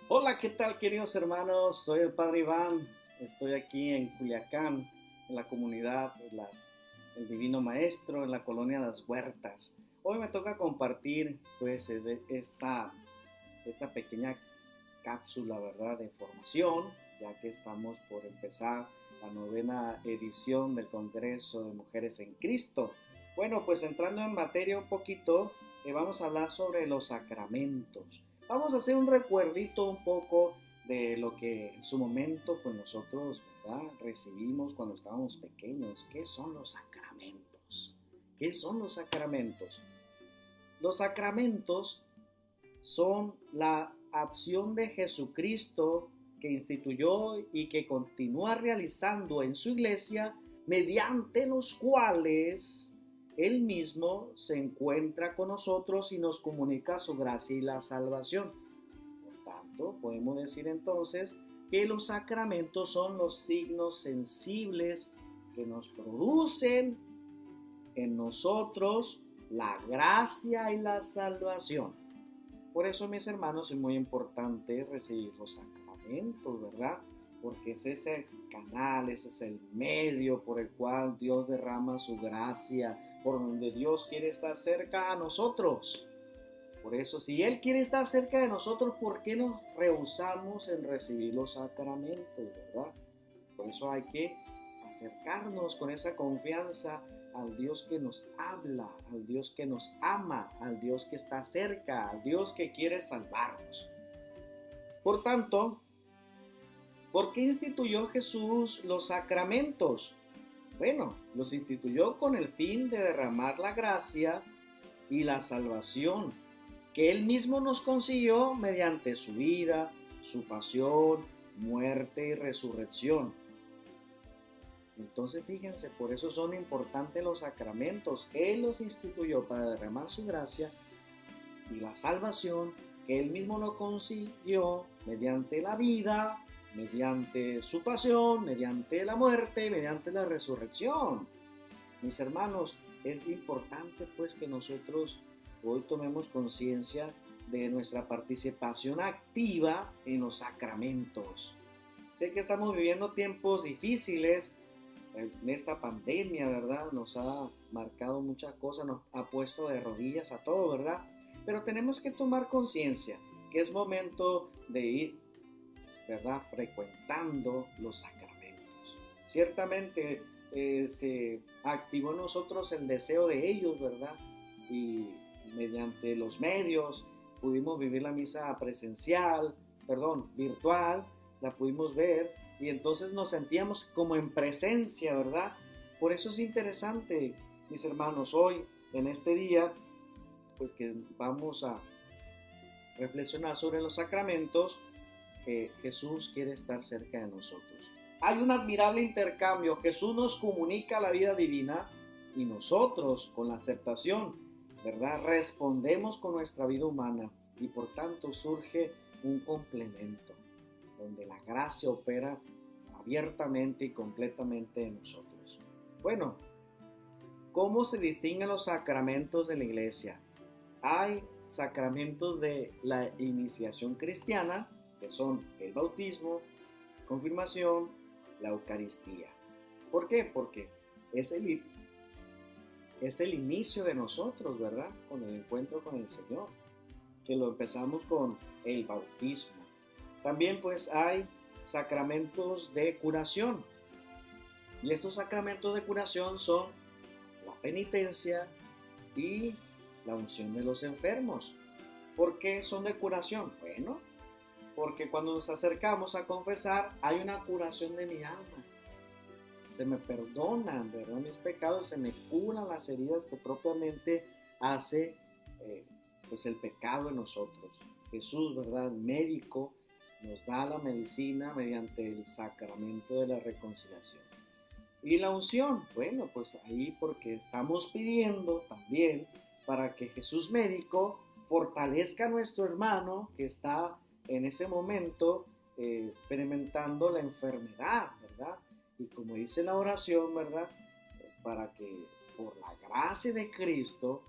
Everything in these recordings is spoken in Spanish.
Hola, ¿qué tal, queridos hermanos? Soy el Padre Iván. Estoy aquí en Culiacán, en la comunidad El Divino Maestro, en la colonia Las Huertas. Hoy me toca compartir, pues, esta pequeña cápsula, ¿verdad?, de formación, ya que estamos por empezar la novena edición del Congreso de Mujeres en Cristo. Bueno, pues entrando en materia un poquito, vamos a hablar sobre los sacramentos. Vamos a hacer un recuerdito un poco de lo que en su momento, pues nosotros, ¿verdad?, recibimos cuando estábamos pequeños. ¿Qué son los sacramentos? ¿Qué son los sacramentos? Los sacramentos son la acción de Jesucristo que instituyó y que continúa realizando en su iglesia, mediante los cuales Él mismo se encuentra con nosotros y nos comunica su gracia y la salvación. Por tanto, podemos decir entonces que los sacramentos son los signos sensibles que nos producen en nosotros la gracia y la salvación. Por eso, mis hermanos, es muy importante recibir los sacramentos, ¿verdad? Porque es ese canal, ese es el medio por el cual Dios derrama su gracia, por donde Dios quiere estar cerca a nosotros. Por eso, si Él quiere estar cerca de nosotros, ¿por qué nos rehusamos en recibir los sacramentos, verdad? Por eso hay que acercarnos con esa confianza al Dios que nos habla, al Dios que nos ama, al Dios que está cerca, al Dios que quiere salvarnos. Por tanto, ¿por qué instituyó Jesús los sacramentos? Bueno, los instituyó con el fin de derramar la gracia y la salvación que Él mismo nos consiguió mediante su vida, su pasión, muerte y resurrección. Entonces fíjense, por eso son importantes los sacramentos. Él los instituyó para derramar su gracia y la salvación que Él mismo lo consiguió mediante la vida, mediante su pasión, mediante la muerte, mediante la resurrección. Mis hermanos, es importante pues que nosotros hoy tomemos conciencia de nuestra participación activa en los sacramentos. Sé que estamos viviendo tiempos difíciles en esta pandemia, ¿verdad? Nos ha marcado muchas cosas, nos ha puesto de rodillas a todo, ¿verdad? Pero tenemos que tomar conciencia que es momento de ir, ¿verdad?, frecuentando los sacramentos. Ciertamente se activó en nosotros el deseo de ellos, ¿verdad? Y mediante los medios pudimos vivir la misa virtual, la pudimos ver y entonces nos sentíamos como en presencia, ¿verdad? Por eso es interesante, mis hermanos, hoy, en este día, pues que vamos a reflexionar sobre los sacramentos, Jesús quiere estar cerca de nosotros. Hay un admirable intercambio. Jesús nos comunica la vida divina y nosotros, con la aceptación, ¿verdad?, respondemos con nuestra vida humana y por tanto surge un complemento donde la gracia opera abiertamente y completamente en nosotros. Bueno, ¿cómo se distinguen los sacramentos de la iglesia? Hay sacramentos de la iniciación cristiana, que son el bautismo, confirmación, la Eucaristía. ¿Por qué? Porque es el inicio de nosotros, ¿verdad? Con el encuentro con el Señor, que lo empezamos con el bautismo. También pues hay sacramentos de curación. Y estos sacramentos de curación son la penitencia y la unción de los enfermos. ¿Por qué son de curación? Bueno, porque cuando nos acercamos a confesar hay una curación de mi alma. Se me perdonan, ¿verdad?, mis pecados, se me curan las heridas que propiamente hace pues el pecado en nosotros. Jesús, ¿verdad?, médico, nos da la medicina mediante el sacramento de la reconciliación. Y la unción, bueno, pues ahí porque estamos pidiendo también para que Jesús médico fortalezca a nuestro hermano que está en ese momento experimentando la enfermedad, ¿verdad? Y como dice la oración, ¿verdad?, para que por la gracia de Cristo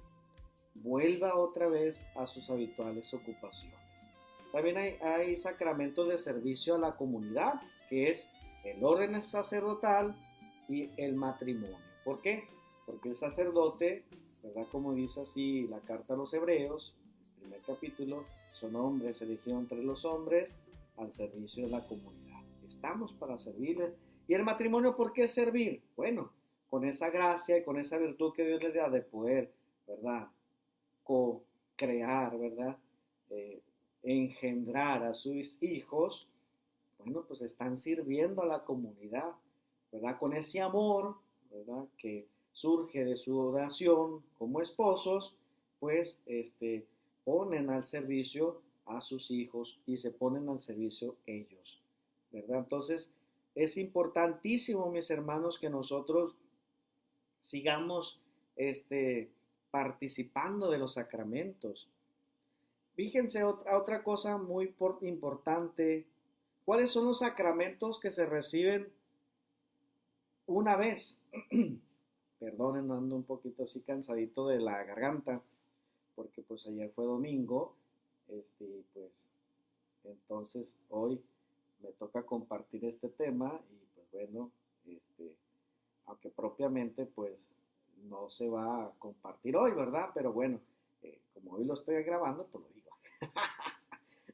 vuelva otra vez a sus habituales ocupaciones. También hay sacramentos de servicio a la comunidad, que es el orden sacerdotal y el matrimonio. ¿Por qué? Porque el sacerdote, ¿verdad? Como dice así la carta a los Hebreos, el primer capítulo, son hombres elegidos entre los hombres al servicio de la comunidad. Estamos para servirle. ¿Y el matrimonio por qué servir? Bueno, con esa gracia y con esa virtud que Dios le da de poder, ¿verdad? Co-crear, ¿verdad? Eh, engendrar a sus hijos, bueno, pues están sirviendo a la comunidad, ¿verdad? Con ese amor, ¿verdad? Que surge de su oración como esposos, pues ponen al servicio a sus hijos y se ponen al servicio ellos, ¿verdad? Entonces, es importantísimo, mis hermanos, que nosotros sigamos participando de los sacramentos. Fíjense otra cosa muy importante. ¿Cuáles son los sacramentos que se reciben una vez? Perdonen, ando un poquito así cansadito de la garganta, porque pues ayer fue domingo, pues entonces hoy me toca compartir este tema y pues bueno, aunque propiamente pues no se va a compartir hoy, ¿verdad? Pero bueno, como hoy lo estoy grabando, pues lo digo.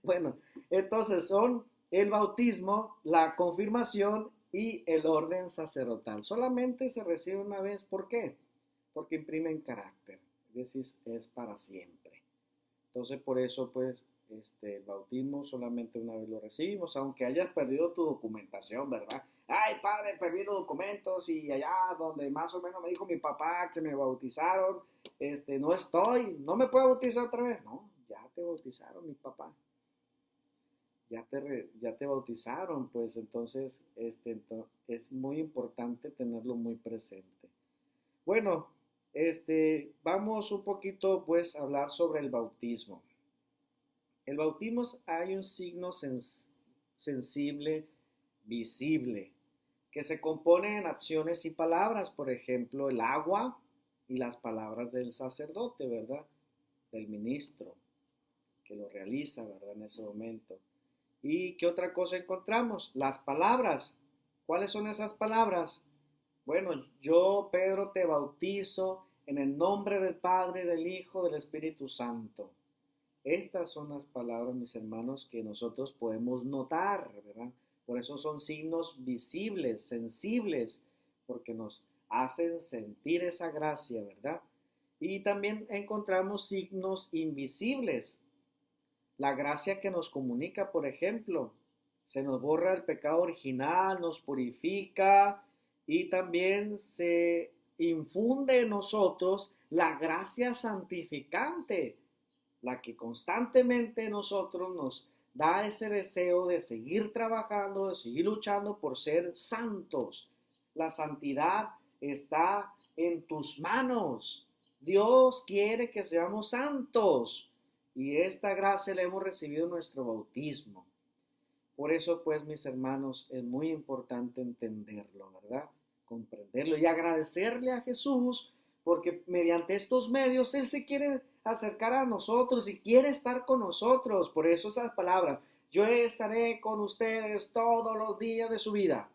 Bueno, entonces son el bautismo, la confirmación y el orden sacerdotal. Solamente se recibe una vez. ¿Por qué? Porque imprimen carácter, es decir, es para siempre. Entonces, por eso, pues, el bautismo solamente una vez lo recibimos, aunque hayas perdido tu documentación, ¿verdad? Ay, padre, perdí los documentos y allá donde más o menos me dijo mi papá que me bautizaron, no estoy, no me puedo bautizar otra vez. No, ya te bautizaron, mi papá. Ya te bautizaron, pues entonces es muy importante tenerlo muy presente. Bueno, vamos un poquito pues a hablar sobre el bautismo. El bautismo hay un signo sensible, visible, que se compone en acciones y palabras, por ejemplo, el agua y las palabras del sacerdote, ¿verdad? Del ministro que lo realiza, ¿verdad? En ese momento. ¿Y qué otra cosa encontramos? Las palabras. ¿Cuáles son esas palabras? Bueno, yo, Pedro, te bautizo en el nombre del Padre, del Hijo, del Espíritu Santo. Estas son las palabras, mis hermanos, que nosotros podemos notar, ¿verdad? Por eso son signos visibles, sensibles, porque nos hacen sentir esa gracia, ¿verdad? Y también encontramos signos invisibles. La gracia que nos comunica, por ejemplo, se nos borra el pecado original, nos purifica y también se infunde en nosotros la gracia santificante, la que constantemente nosotros nos da ese deseo de seguir trabajando, de seguir luchando por ser santos. La santidad está en tus manos. Dios quiere que seamos santos y esta gracia la hemos recibido en nuestro bautismo. Por eso, pues, mis hermanos, es muy importante entenderlo, ¿verdad? Comprenderlo y agradecerle a Jesús, porque mediante estos medios Él se quiere acercar a nosotros y quiere estar con nosotros. Por eso esas palabras, yo estaré con ustedes todos los días de su vida,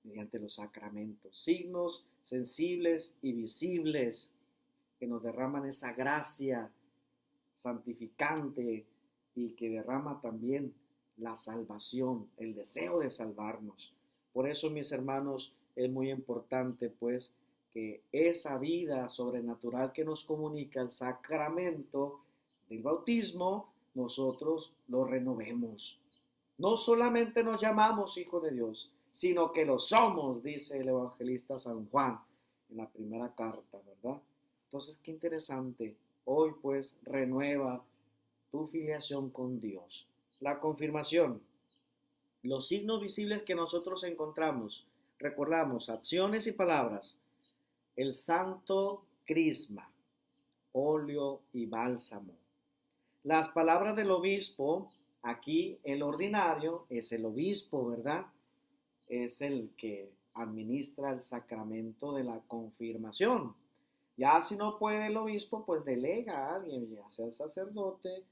mediante los sacramentos, signos sensibles y visibles que nos derraman esa gracia santificante y que derrama también la salvación, el deseo de salvarnos. Por eso, mis hermanos, es muy importante pues que esa vida sobrenatural que nos comunica el sacramento del bautismo, nosotros lo renovemos. No solamente nos llamamos hijos de Dios, sino que lo somos, dice el evangelista San Juan en la primera carta, ¿verdad? Entonces, qué interesante. Hoy pues renueva tu filiación con Dios. La confirmación. Los signos visibles que nosotros encontramos, recordamos, acciones y palabras. El santo crisma, óleo y bálsamo. Las palabras del obispo, aquí el ordinario es el obispo, ¿verdad? Es el que administra el sacramento de la confirmación. Ya si no puede el obispo, pues delega a alguien, ya sea el sacerdote,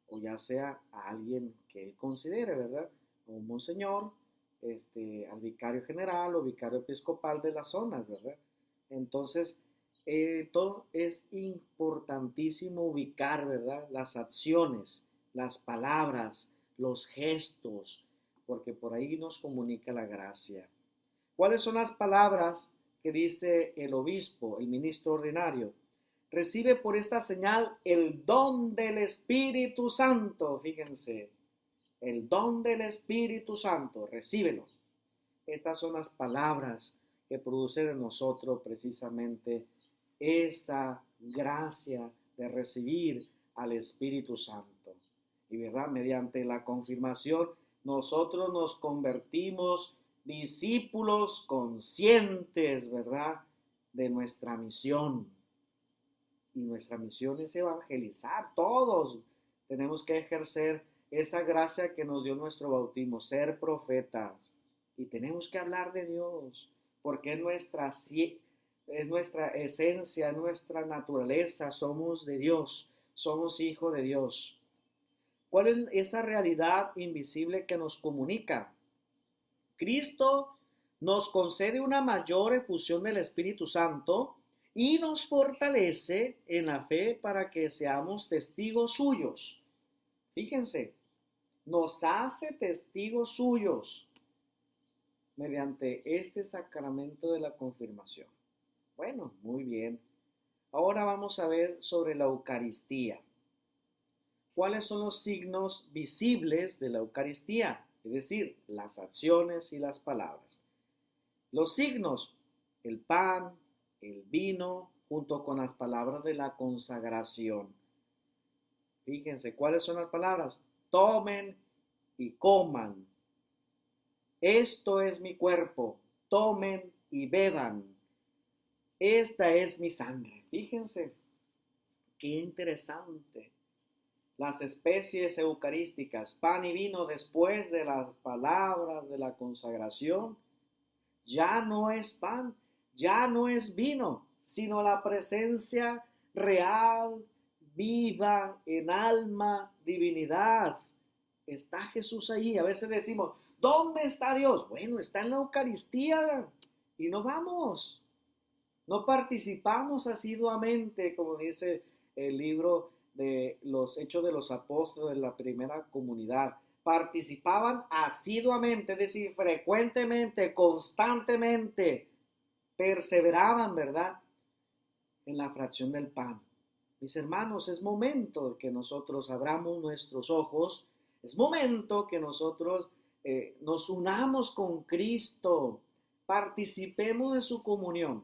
o ya sea a alguien que él considere, ¿verdad? A un monseñor, al vicario general o vicario episcopal de las zonas, ¿verdad? Entonces, todo es importantísimo ubicar, ¿verdad? Las acciones, las palabras, los gestos, porque por ahí nos comunica la gracia. ¿Cuáles son las palabras que dice el obispo, el ministro ordinario? Recibe por esta señal el don del Espíritu Santo. Fíjense, el don del Espíritu Santo, recíbelo. Estas son las palabras que producen en nosotros precisamente esa gracia de recibir al Espíritu Santo. Y verdad, mediante la confirmación, nosotros nos convertimos discípulos conscientes, ¿verdad?, de nuestra misión. Y nuestra misión es evangelizar. Todos tenemos que ejercer esa gracia que nos dio nuestro bautismo, ser profetas. Y tenemos que hablar de Dios, porque es nuestra esencia, nuestra naturaleza. Somos de Dios, somos hijos de Dios. ¿Cuál es esa realidad invisible que nos comunica? Cristo nos concede una mayor efusión del Espíritu Santo y nos fortalece en la fe para que seamos testigos suyos. Fíjense, nos hace testigos suyos mediante este sacramento de la confirmación. Bueno, muy bien. Ahora vamos a ver sobre la Eucaristía. ¿Cuáles son los signos visibles de la Eucaristía? Es decir, las acciones y las palabras. Los signos, el pan, el vino, junto con las palabras de la consagración. Fíjense, ¿cuáles son las palabras? Tomen y coman. Esto es mi cuerpo. Tomen y beban. Esta es mi sangre. Fíjense, qué interesante. Las especies eucarísticas, pan y vino, después de las palabras de la consagración, ya no es pan, ya no es vino, sino la presencia real, viva, en alma, divinidad. Está Jesús allí. A veces decimos, ¿dónde está Dios? Bueno, está en la Eucaristía y no vamos. No participamos asiduamente, como dice el libro de los Hechos de los Apóstoles de la primera comunidad. Participaban asiduamente, es decir, frecuentemente, constantemente, perseveraban, ¿verdad?, en la fracción del pan. Mis hermanos, es momento que nosotros abramos nuestros ojos, es momento que nosotros nos unamos con Cristo, participemos de su comunión.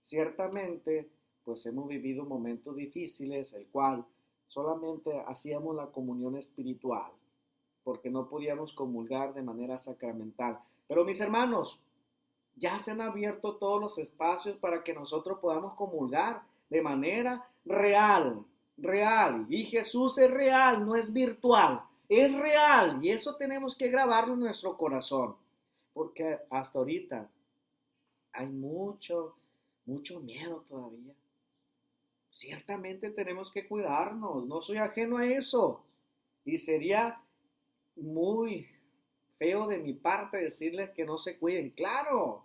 Ciertamente, pues hemos vivido momentos difíciles, el cual solamente hacíamos la comunión espiritual, porque no podíamos comulgar de manera sacramental. Pero mis hermanos, ya se han abierto todos los espacios para que nosotros podamos comulgar de manera real, real. Y Jesús es real, no es virtual, es real. Y eso tenemos que grabarlo en nuestro corazón, porque hasta ahorita hay mucho miedo todavía. Ciertamente tenemos que cuidarnos, no soy ajeno a eso. Y sería muy feo de mi parte decirles que no se cuiden. Claro,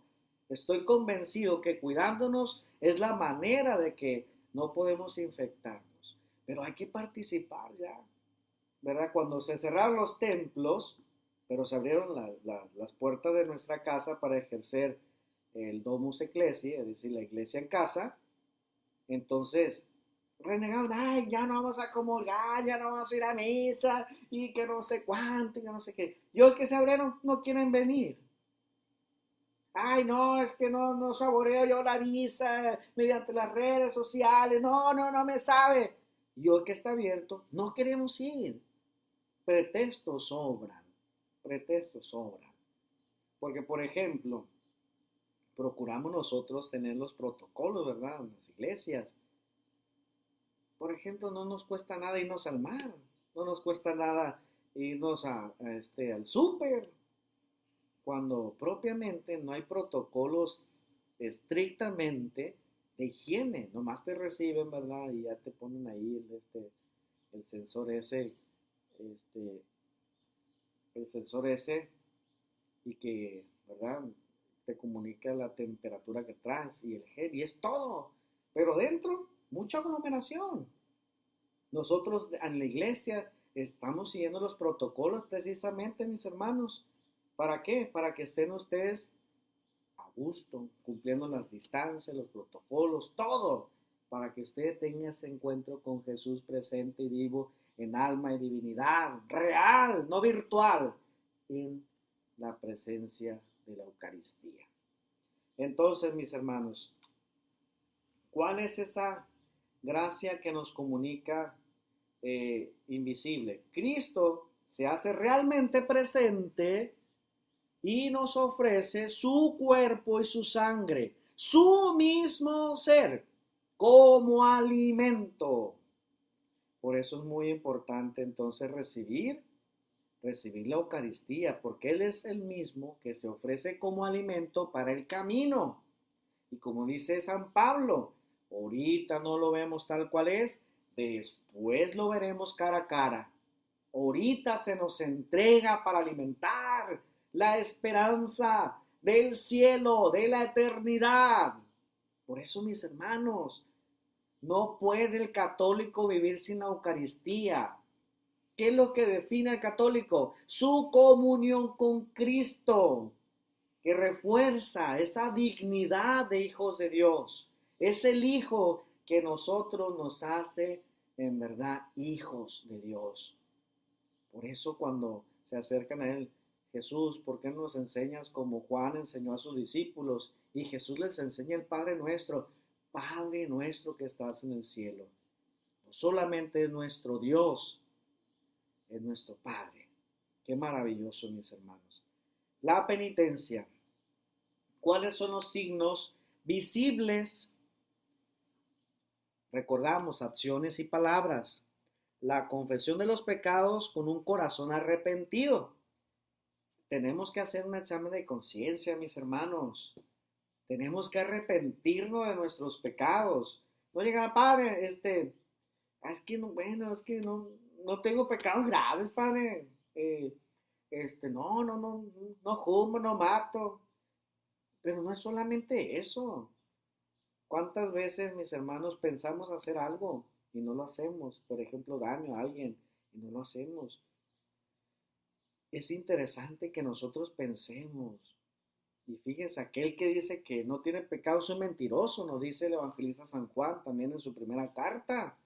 estoy convencido que cuidándonos es la manera de que no podemos infectarnos. Pero hay que participar ya, ¿verdad? Cuando se cerraron los templos, pero se abrieron las puertas de nuestra casa para ejercer el Domus Ecclesiae, es decir, la iglesia en casa, entonces renegaban, ay, ya no vamos a comulgar, ya no vamos a ir a misa, y que no sé cuánto, y que no sé qué. Y hoy que se abrieron, no quieren venir. Ay, no, es que no saboreo yo la misa mediante las redes sociales, no me sabe. Y hoy que está abierto, no queremos ir. Pretextos sobran, pretextos sobran. Porque, por ejemplo, procuramos nosotros tener los protocolos, ¿verdad? En las iglesias. Por ejemplo, no nos cuesta nada irnos al mar, no nos cuesta nada irnos al súper, cuando propiamente no hay protocolos estrictamente de higiene, nomás te reciben, ¿verdad? Y ya te ponen ahí el sensor ese este, el sensor ese y que, ¿verdad? Te comunica la temperatura que traes y el gel y es todo. Pero dentro, mucha aglomeración. Nosotros en la iglesia estamos siguiendo los protocolos precisamente, mis hermanos. ¿Para qué? Para que estén ustedes a gusto, cumpliendo las distancias, los protocolos, todo, para que usted tenga ese encuentro con Jesús presente y vivo en alma y divinidad, real, no virtual, en la presencia de la Eucaristía. Entonces, mis hermanos, ¿cuál es esa gracia que nos comunica invisible? Cristo se hace realmente presente y nos ofrece su cuerpo y su sangre, su mismo ser, como alimento. Por eso es muy importante entonces recibir la Eucaristía, porque Él es el mismo que se ofrece como alimento para el camino. Y como dice San Pablo, ahorita no lo vemos tal cual es, después lo veremos cara a cara. Ahorita se nos entrega para alimentar la esperanza del cielo, de la eternidad. Por eso, mis hermanos, no puede el católico vivir sin la Eucaristía. ¿Qué es lo que define al católico? Su comunión con Cristo, que refuerza esa dignidad de hijos de Dios. Es el Hijo que nosotros nos hace en verdad hijos de Dios. Por eso cuando se acercan a Él, Jesús, ¿por qué nos enseñas como Juan enseñó a sus discípulos? Y Jesús les enseña el Padre nuestro que estás en el cielo. No solamente es nuestro Dios, es nuestro Padre. Qué maravilloso, mis hermanos. La penitencia. ¿Cuáles son los signos visibles? Recordamos acciones y palabras. La confesión de los pecados con un corazón arrepentido. Tenemos que hacer un examen de conciencia, mis hermanos. Tenemos que arrepentirnos de nuestros pecados. No llega, Padre, es que no, bueno, es que no tengo pecados graves, Padre. No fumo, no mato. Pero no es solamente eso. ¿Cuántas veces, mis hermanos, pensamos hacer algo y no lo hacemos? Por ejemplo, daño a alguien y no lo hacemos. Es interesante que nosotros pensemos. Y fíjense, aquel que dice que no tiene pecado es un mentiroso, nos dice el evangelista San Juan también en su primera carta.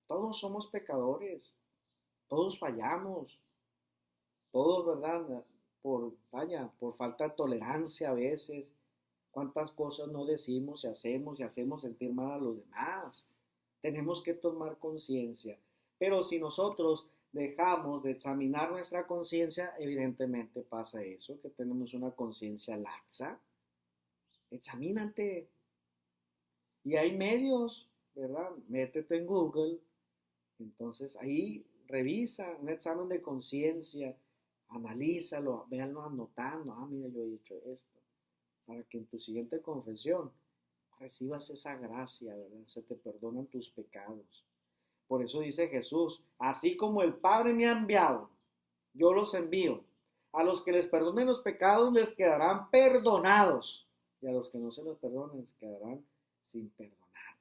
Todos somos pecadores, todos fallamos, todos, ¿verdad? Por falta de tolerancia a veces. ¿Cuántas cosas no decimos y hacemos sentir mal a los demás? Tenemos que tomar conciencia. Pero si nosotros dejamos de examinar nuestra conciencia, evidentemente pasa eso, que tenemos una conciencia laxa. Examínate. Y hay medios, ¿verdad? Métete en Google. Entonces ahí revisa un examen de conciencia, analízalo, véanlo anotando. Ah, mira, yo he hecho esto. Para que en tu siguiente confesión recibas esa gracia, ¿verdad? Se te perdonan tus pecados. Por eso dice Jesús, así como el Padre me ha enviado, yo los envío. A los que les perdonen los pecados les quedarán perdonados. Y a los que no se los perdonen les quedarán sin perdonar.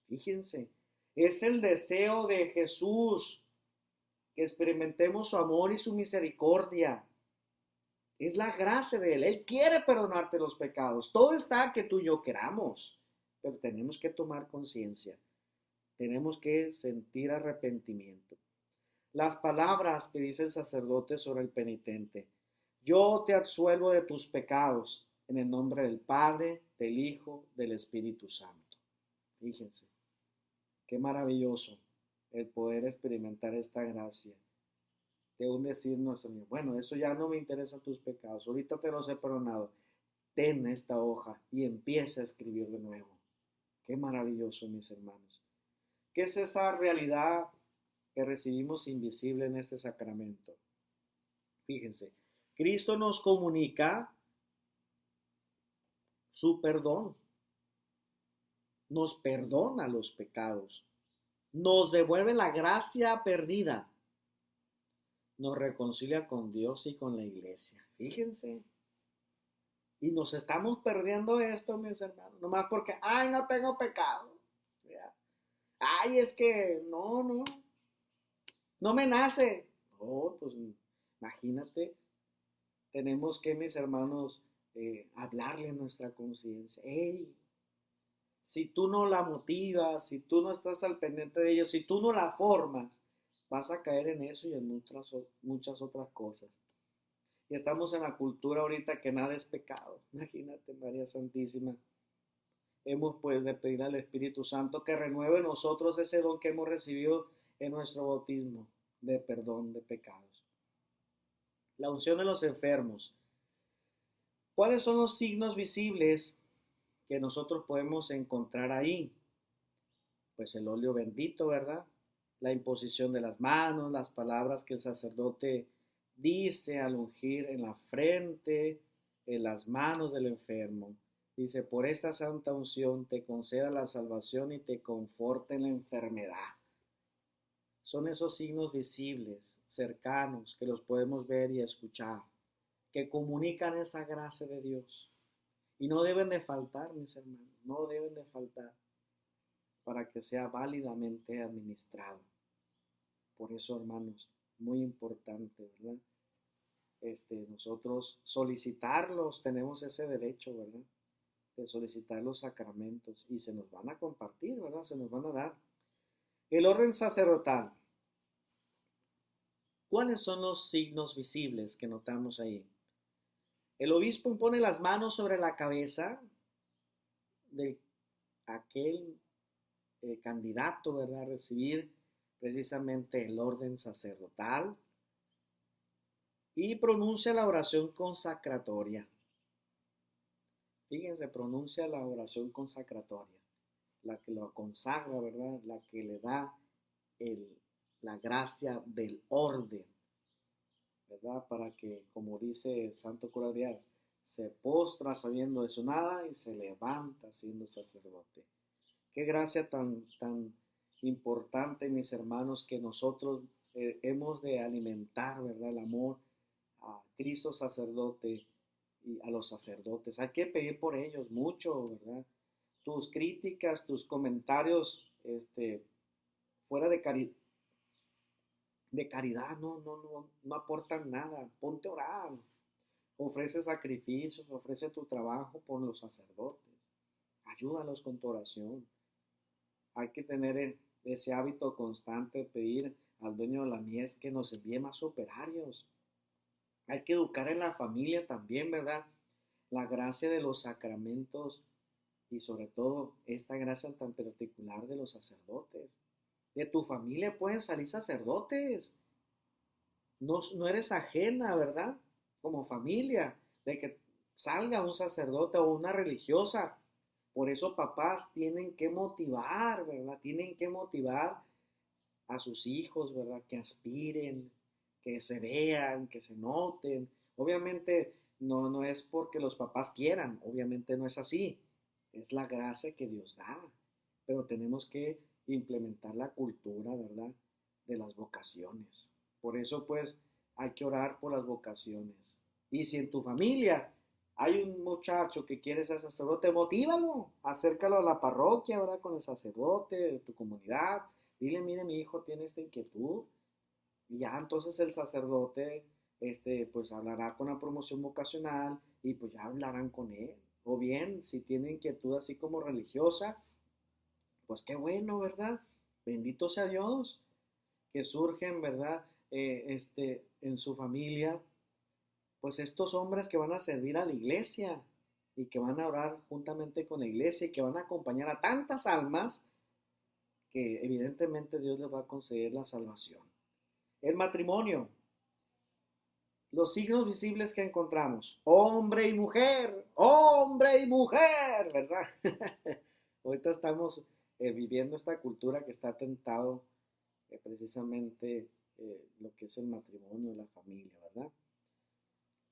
Fíjense, es el deseo de Jesús que experimentemos su amor y su misericordia. Es la gracia de Él. Él quiere perdonarte los pecados. Todo está que tú y yo queramos. Pero tenemos que tomar conciencia. Tenemos que sentir arrepentimiento. Las palabras que dice el sacerdote sobre el penitente. Yo te absuelvo de tus pecados en el nombre del Padre, del Hijo, del Espíritu Santo. Fíjense, qué maravilloso el poder experimentar esta gracia. De un decir nuestro Señor, bueno, eso ya no me interesan tus pecados, ahorita te los he perdonado, ten esta hoja y empieza a escribir de nuevo. Qué maravilloso, mis hermanos. ¿Qué es esa realidad que recibimos invisible en este sacramento? Fíjense, Cristo nos comunica su perdón, nos perdona los pecados, nos devuelve la gracia perdida. nos reconcilia con Dios y con la iglesia. Fíjense. Y nos estamos perdiendo esto, mis hermanos, nomás porque, ay, no tengo pecado. ¿Ya? Ay, es que, no me nace. Oh, pues imagínate, tenemos que, mis hermanos, hablarle a nuestra conciencia. Hey, si tú no la motivas, si tú no estás al pendiente de ello, si tú no la formas, vas a caer en eso y en muchas otras cosas. Y estamos en la cultura ahorita que nada es pecado. Imagínate, María Santísima. Hemos pues de pedir al Espíritu Santo que renueve en nosotros ese don que hemos recibido en nuestro bautismo de perdón de pecados. La unción de los enfermos. ¿Cuáles son los signos visibles que nosotros podemos encontrar ahí? Pues el óleo bendito, ¿verdad? La imposición de las manos, las palabras que el sacerdote dice al ungir en la frente, en las manos del enfermo. Dice, por esta santa unción te conceda la salvación y te conforte en la enfermedad. Son esos signos visibles, cercanos, que los podemos ver y escuchar, que comunican esa gracia de Dios. Y no deben de faltar, mis hermanos, no deben de faltar para que sea válidamente administrado. Por eso, hermanos, muy importante, ¿verdad? Nosotros solicitarlos, tenemos ese derecho, ¿verdad? De solicitar los sacramentos y se nos van a compartir, ¿verdad? Se nos van a dar. El orden sacerdotal. ¿Cuáles son los signos visibles que notamos ahí? El obispo impone las manos sobre la cabeza de aquel candidato, ¿verdad? A recibir precisamente el orden sacerdotal y pronuncia la oración consacratoria. Fíjense, pronuncia la oración consacratoria, la que lo consagra, ¿verdad? La que le da la gracia del orden, ¿verdad? Para que, como dice el santo cura de Ars, se postra sabiendo de su nada y se levanta siendo sacerdote. Qué gracia tan importante, mis hermanos, que nosotros hemos de alimentar, ¿verdad? El amor a Cristo sacerdote y a los sacerdotes. Hay que pedir por ellos mucho, ¿verdad? Tus críticas, tus comentarios, fuera de caridad, no aportan nada. Ponte a orar. Ofrece sacrificios, ofrece tu trabajo por los sacerdotes. Ayúdalos con tu oración. Hay que tener ese hábito constante de pedir al dueño de la mies que nos envíe más operarios. Hay que educar en la familia también, ¿verdad? La gracia de los sacramentos y sobre todo esta gracia tan particular de los sacerdotes. De tu familia pueden salir sacerdotes. No eres ajena, ¿verdad? Como familia, de que salga un sacerdote o una religiosa. Por eso papás tienen que motivar, ¿verdad? Tienen que motivar a sus hijos, ¿verdad? Que aspiren, que se vean, que se noten. Obviamente no es porque los papás quieran, obviamente no es así. Es la gracia que Dios da. Pero tenemos que implementar la cultura, ¿verdad? De las vocaciones. Por eso, pues, hay que orar por las vocaciones. Y si en tu familia hay un muchacho que quiere ser sacerdote, motívalo, acércalo a la parroquia, ¿verdad? Con el sacerdote de tu comunidad. Dile, mire, mi hijo tiene esta inquietud. Y ya entonces el sacerdote, pues hablará con la promoción vocacional y pues ya hablarán con él. O bien, si tiene inquietud así como religiosa, pues qué bueno, ¿verdad? Bendito sea Dios, que surgen, ¿verdad? En su familia, pues estos hombres que van a servir a la iglesia y que van a orar juntamente con la iglesia y que van a acompañar a tantas almas que evidentemente Dios les va a conceder la salvación. El matrimonio, los signos visibles que encontramos, hombre y mujer, ¿verdad? Ahorita estamos viviendo esta cultura que está atentado precisamente lo que es el matrimonio, la familia, ¿verdad?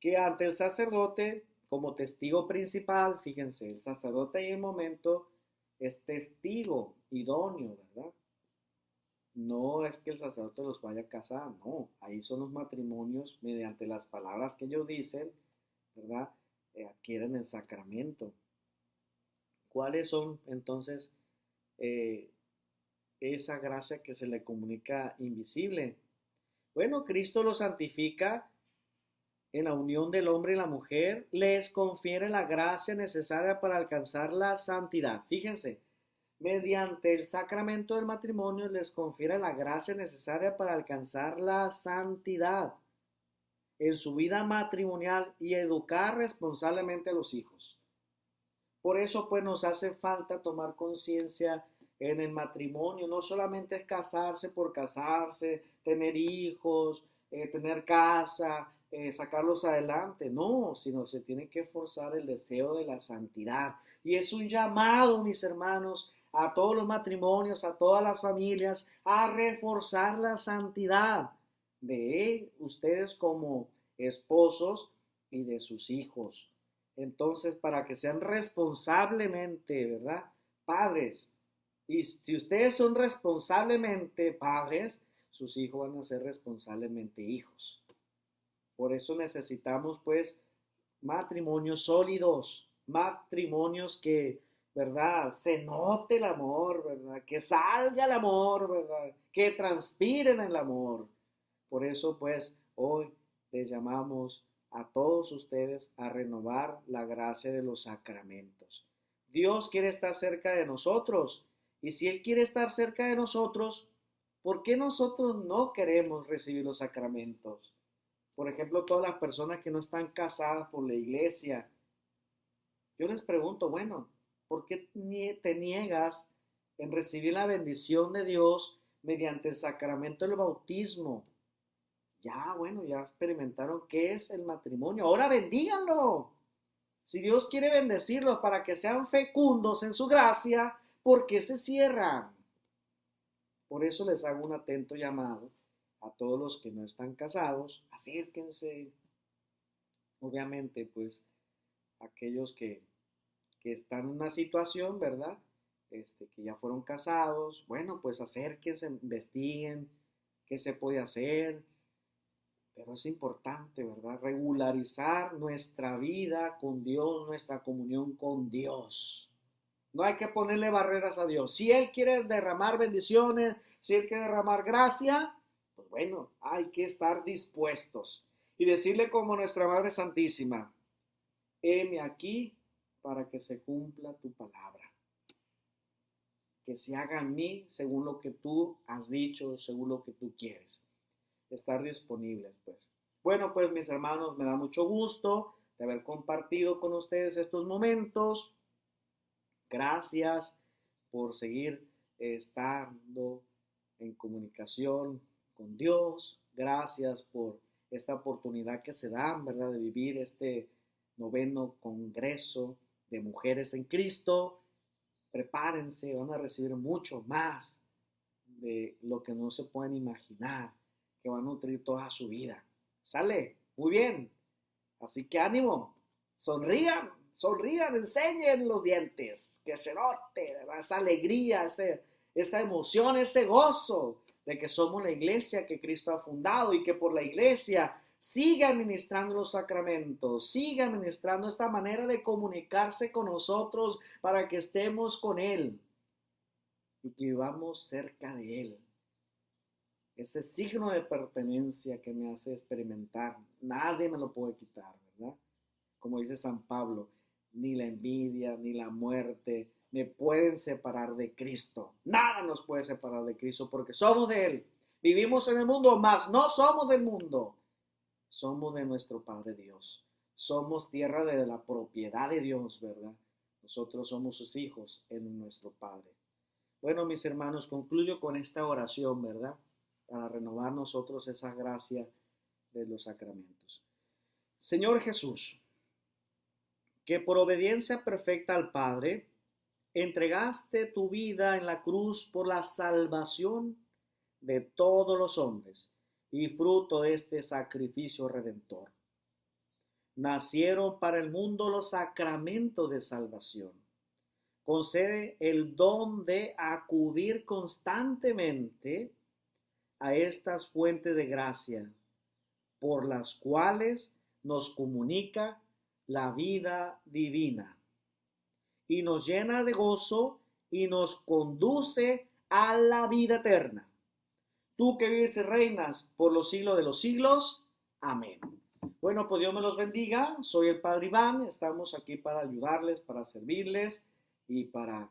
Que ante el sacerdote, como testigo principal, fíjense, el sacerdote en el momento es testigo idóneo, ¿verdad? No es que el sacerdote los vaya a casar, no. Ahí son los matrimonios mediante las palabras que ellos dicen, ¿verdad? Adquieren el sacramento. ¿Cuáles son entonces eh, esa gracia que se le comunica invisible? Bueno, Cristo los santifica en la unión del hombre y la mujer, les confiere la gracia necesaria para alcanzar la santidad. Fíjense, mediante el sacramento del matrimonio les confiere la gracia necesaria para alcanzar la santidad en su vida matrimonial y educar responsablemente a los hijos. Por eso pues nos hace falta tomar conciencia en el matrimonio. No solamente es casarse por casarse, tener hijos, tener casa, sacarlos adelante. No, sino se tiene que forzar el deseo de la santidad. Y es un llamado, mis hermanos, a todos los matrimonios, a todas las familias, a reforzar la santidad de ustedes como esposos y de sus hijos. Entonces, para que sean responsablemente, ¿verdad? Padres. Y si ustedes son responsablemente padres, sus hijos van a ser responsablemente hijos. Por eso necesitamos, pues, matrimonios sólidos, matrimonios que, ¿verdad? Se note el amor, ¿verdad? Que salga el amor, ¿verdad? Que transpiren el amor. Por eso, pues, hoy les llamamos a todos ustedes a renovar la gracia de los sacramentos. Dios quiere estar cerca de nosotros y si Él quiere estar cerca de nosotros, ¿por qué nosotros no queremos recibir los sacramentos? Por ejemplo, todas las personas que no están casadas por la iglesia, yo les pregunto, bueno, ¿por qué te niegas en recibir la bendición de Dios mediante el sacramento del bautismo? Ya, bueno, ya experimentaron qué es el matrimonio. Ahora bendíganlo. Si Dios quiere bendecirlos para que sean fecundos en su gracia, ¿por qué se cierran? Por eso les hago un atento llamado a todos los que no están casados. Acérquense. Obviamente, pues, aquellos que están en una situación, ¿verdad? Que ya fueron casados. Bueno, pues acérquense, investiguen qué se puede hacer. Pero es importante, ¿verdad? Regularizar nuestra vida con Dios, nuestra comunión con Dios. No hay que ponerle barreras a Dios. Si Él quiere derramar bendiciones, si Él quiere derramar gracia, pues bueno, hay que estar dispuestos. Y decirle como nuestra Madre Santísima, heme aquí para que se cumpla tu palabra. Que se haga en mí según lo que tú has dicho, según lo que tú quieres. Estar disponibles, pues. Bueno, pues mis hermanos, me da mucho gusto de haber compartido con ustedes estos momentos. Gracias por seguir estando en comunicación con Dios. Gracias por esta oportunidad que se dan, ¿verdad?, de vivir este noveno congreso de mujeres en Cristo. Prepárense, van a recibir mucho más de lo que no se pueden imaginar, que va a nutrir toda su vida. ¿Sale? Muy bien. Así que ánimo, sonrían, sonrían, enseñen los dientes, que se note, ¿verdad? Esa alegría, esa emoción, ese gozo de que somos la iglesia que Cristo ha fundado y que por la iglesia siga administrando los sacramentos, siga administrando esta manera de comunicarse con nosotros para que estemos con Él y que vivamos cerca de Él. Ese signo de pertenencia que me hace experimentar, nadie me lo puede quitar, ¿verdad? Como dice San Pablo, ni la envidia, ni la muerte me pueden separar de Cristo. Nada nos puede separar de Cristo porque somos de Él. Vivimos en el mundo, mas no somos del mundo. Somos de nuestro Padre Dios. Somos tierra de la propiedad de Dios, ¿verdad? Nosotros somos sus hijos en nuestro Padre. Bueno, mis hermanos, concluyo con esta oración, ¿verdad? Para renovar nosotros esa gracia de los sacramentos. Señor Jesús, que por obediencia perfecta al Padre, entregaste tu vida en la cruz por la salvación de todos los hombres y fruto de este sacrificio redentor. Nacieron para el mundo los sacramentos de salvación. Concede el don de acudir constantemente a estas fuentes de gracia por las cuales nos comunica la vida divina y nos llena de gozo y nos conduce a la vida eterna. Tú que vives y reinas por los siglos de los siglos. Amén. Bueno, pues Dios me los bendiga. Soy el Padre Iván. Estamos aquí para ayudarles, para servirles y para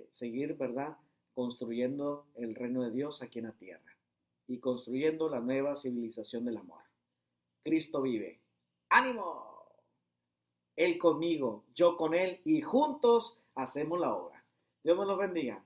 seguir, ¿verdad?, construyendo el reino de Dios aquí en la tierra y construyendo la nueva civilización del amor. Cristo vive. ¡Ánimo! Él conmigo, yo con Él y juntos hacemos la obra. Dios me los bendiga.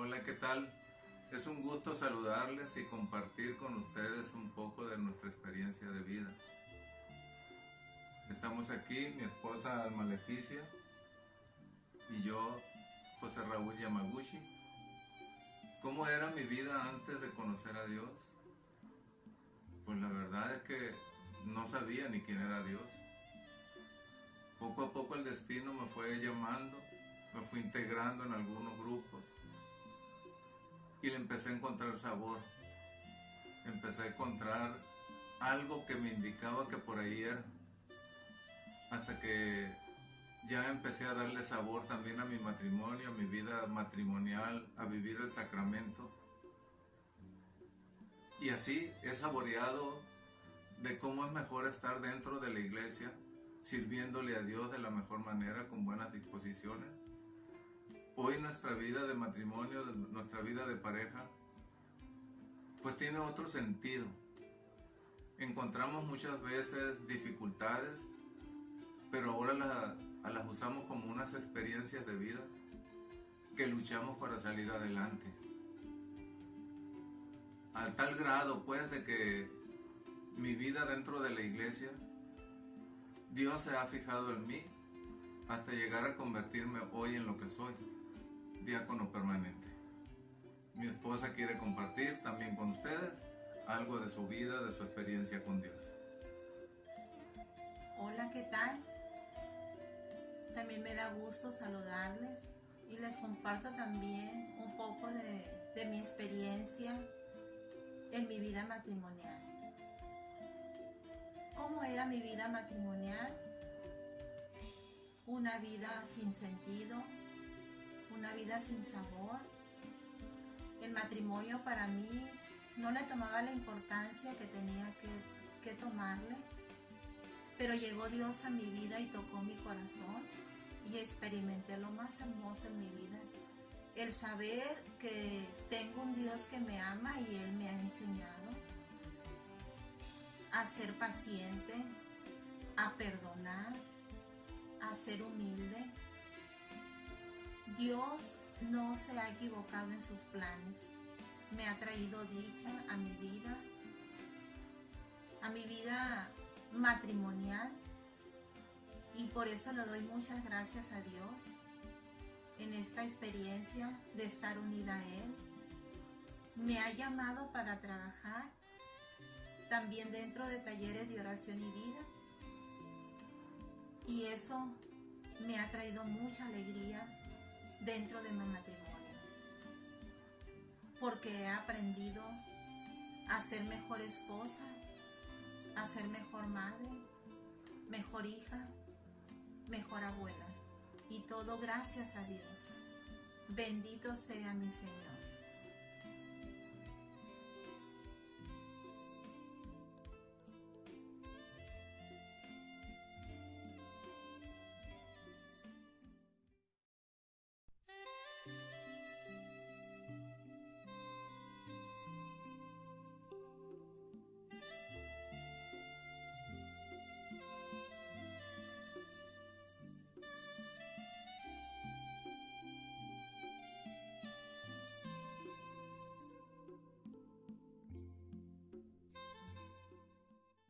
Hola, ¿qué tal? Es un gusto saludarles y compartir con ustedes un poco de nuestra experiencia de vida. Estamos aquí, mi esposa Alma Leticia y yo, José Raúl Yamaguchi. ¿Cómo era mi vida antes de conocer a Dios? Pues la verdad es que no sabía ni quién era Dios. Poco a poco el destino me fue llamando, me fui integrando en algunos grupos y le empecé a encontrar sabor. Empecé a encontrar algo que me indicaba que por ahí era. Hasta que ya empecé a darle sabor también a mi matrimonio, a mi vida matrimonial, a vivir el sacramento. Y así he saboreado de cómo es mejor estar dentro de la iglesia, sirviéndole a Dios de la mejor manera, con buenas disposiciones. Hoy nuestra vida de matrimonio, nuestra vida de pareja, pues tiene otro sentido. Encontramos muchas veces dificultades, pero ahora las usamos como unas experiencias de vida que luchamos para salir adelante. Al tal grado, pues, de que mi vida dentro de la iglesia, Dios se ha fijado en mí hasta llegar a convertirme hoy en lo que soy, diácono permanente. Mi esposa quiere compartir también con ustedes algo de su vida, de su experiencia con Dios. Hola, ¿qué tal? También me da gusto saludarles y les comparto también un poco de mi experiencia en mi vida matrimonial. ¿Cómo era mi vida matrimonial? Una vida sin sentido, una vida sin sabor. El matrimonio para mí no le tomaba la importancia que tenía que tomarle, pero llegó Dios a mi vida y tocó mi corazón y experimenté lo más hermoso en mi vida. El saber que tengo un Dios que me ama y Él me ha enseñado a ser paciente, a perdonar, a ser humilde. Dios no se ha equivocado en sus planes. Me ha traído dicha a mi vida matrimonial, y por eso le doy muchas gracias a Dios en esta experiencia de estar unida a Él. Me ha llamado para trabajar también dentro de talleres de oración y vida, y eso me ha traído mucha alegría dentro de mi matrimonio, porque he aprendido a ser mejor esposa, a ser mejor madre, mejor hija, mejor abuela, y todo gracias a Dios. Bendito sea mi Señor.